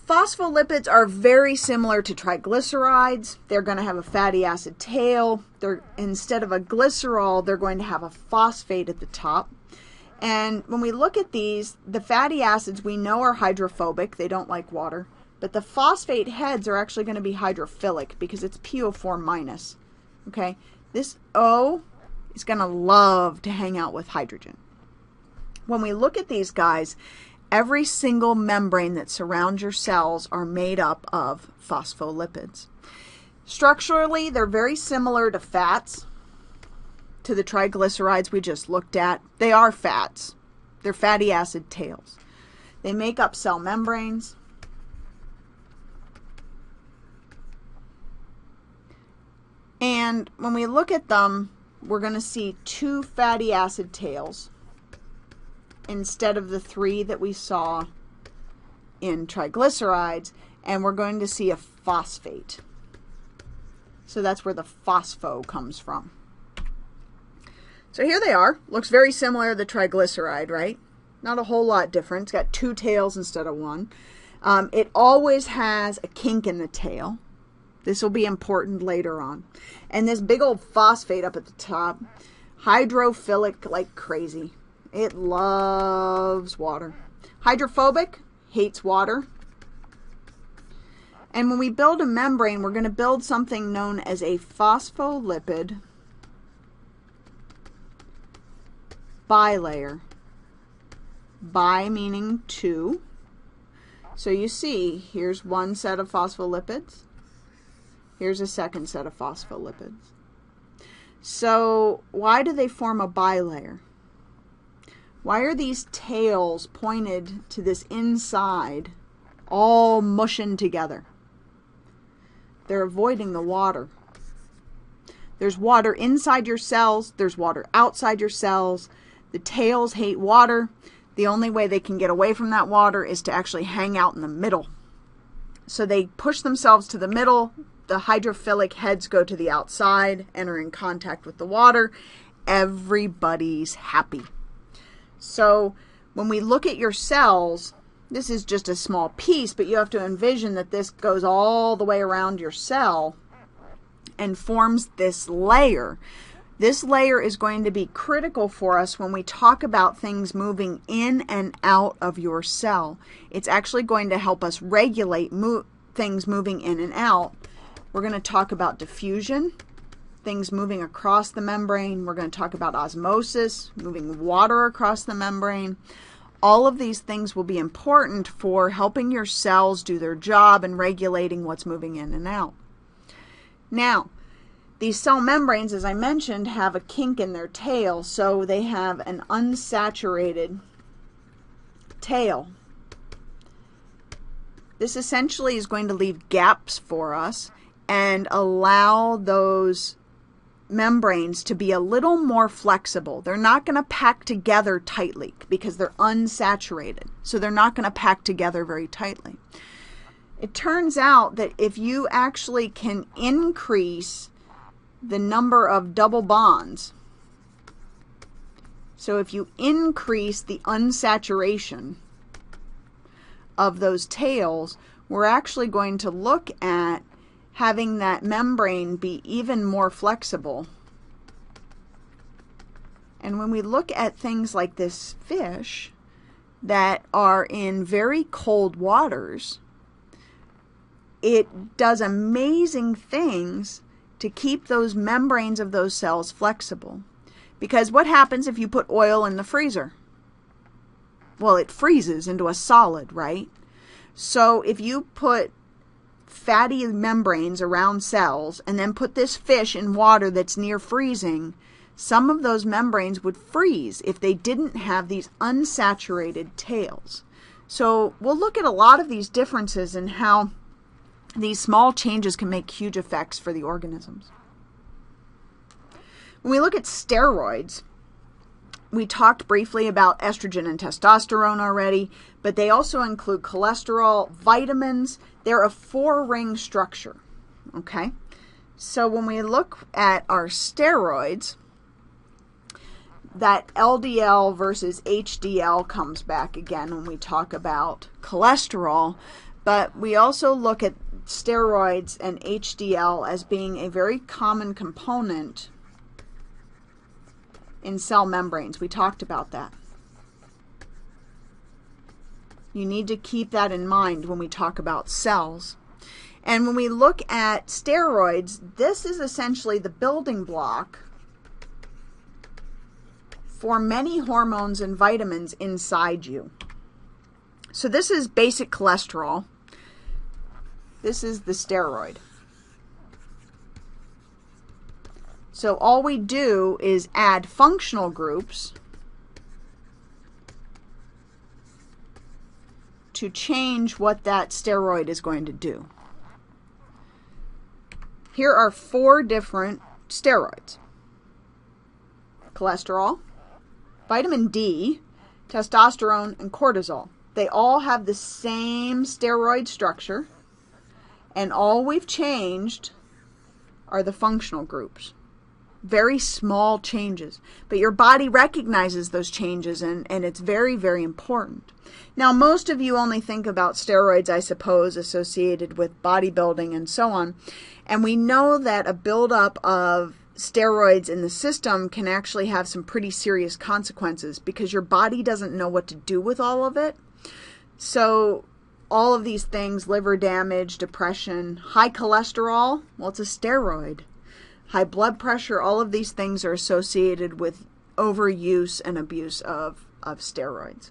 Phospholipids are very similar to triglycerides. They're going to have a fatty acid tail. Instead of a glycerol, they're going to have a phosphate at the top. And when we look at these, the fatty acids we know are hydrophobic. They don't like water. But the phosphate heads are actually going to be hydrophilic because it's PO4 minus. Okay, this O is going to love to hang out with hydrogen. When we look at these guys, every single membrane that surrounds your cells are made up of phospholipids. Structurally, they're very similar to fats, to the triglycerides we just looked at. They are fats. They're fatty acid tails. They make up cell membranes. And when we look at them, we're going to see 2 fatty acid tails instead of the 3 that we saw in triglycerides, and we're going to see a phosphate. So that's where the phospho comes from. So here they are. Looks very similar to the triglyceride, right? Not a whole lot different. It's got 2 tails instead of 1. It always has a kink in the tail. This will be important later on. And this big old phosphate up at the top, hydrophilic like crazy. It loves water. Hydrophobic, hates water. And when we build a membrane, we're going to build something known as a phospholipid bilayer. Bi meaning 2. So you see, here's one set of phospholipids. Here's a second set of phospholipids. So why do they form a bilayer? Why are these tails pointed to this inside, all mushing together? They're avoiding the water. There's water inside your cells. There's water outside your cells. The tails hate water. The only way they can get away from that water is to actually hang out in the middle. So they push themselves to the middle. The hydrophilic heads go to the outside, enter in contact with the water. Everybody's happy. So when we look at your cells, this is just a small piece, but you have to envision that this goes all the way around your cell and forms this layer. This layer is going to be critical for us when we talk about things moving in and out of your cell. It's actually going to help us regulate things moving in and out. We're going to talk about diffusion, things moving across the membrane. We're going to talk about osmosis, moving water across the membrane. All of these things will be important for helping your cells do their job and regulating what's moving in and out. Now, these cell membranes, as I mentioned, have a kink in their tail, so they have an unsaturated tail. This essentially is going to leave gaps for us and allow those membranes to be a little more flexible. They're not going to pack together tightly because they're unsaturated, so they're not going to pack together very tightly. It turns out that if you actually can increase the number of double bonds, so if you increase the unsaturation of those tails, we're actually going to look at having that membrane be even more flexible. And when we look at things like this fish that are in very cold waters, it does amazing things to keep those membranes of those cells flexible. Because what happens if you put oil in the freezer? Well, it freezes into a solid, right? So if you put fatty membranes around cells and then put this fish in water that's near freezing, some of those membranes would freeze if they didn't have these unsaturated tails. So we'll look at a lot of these differences and how these small changes can make huge effects for the organisms. When we look at steroids, we talked briefly about estrogen and testosterone already, but they also include cholesterol, vitamins. They're a 4-ring structure, okay? So when we look at our steroids, that LDL versus HDL comes back again when we talk about cholesterol. But we also look at steroids and HDL as being a very common component in cell membranes. We talked about that. You need to keep that in mind when we talk about cells. And when we look at steroids, this is essentially the building block for many hormones and vitamins inside you. So this is basic cholesterol. This is the steroid. So all we do is add functional groups to change what that steroid is going to do. Here are 4 different steroids: cholesterol, vitamin D, testosterone, and cortisol. They all have the same steroid structure, and all we've changed are the functional groups. Very small changes, but your body recognizes those changes, and it's very, very important. Now, most of you only think about steroids, I suppose, associated with bodybuilding and so on, and we know that a buildup of steroids in the system can actually have some pretty serious consequences because your body doesn't know what to do with all of it. So all of these things, liver damage, depression, high cholesterol, well, it's a steroid. High blood pressure, all of these things are associated with overuse and abuse of steroids.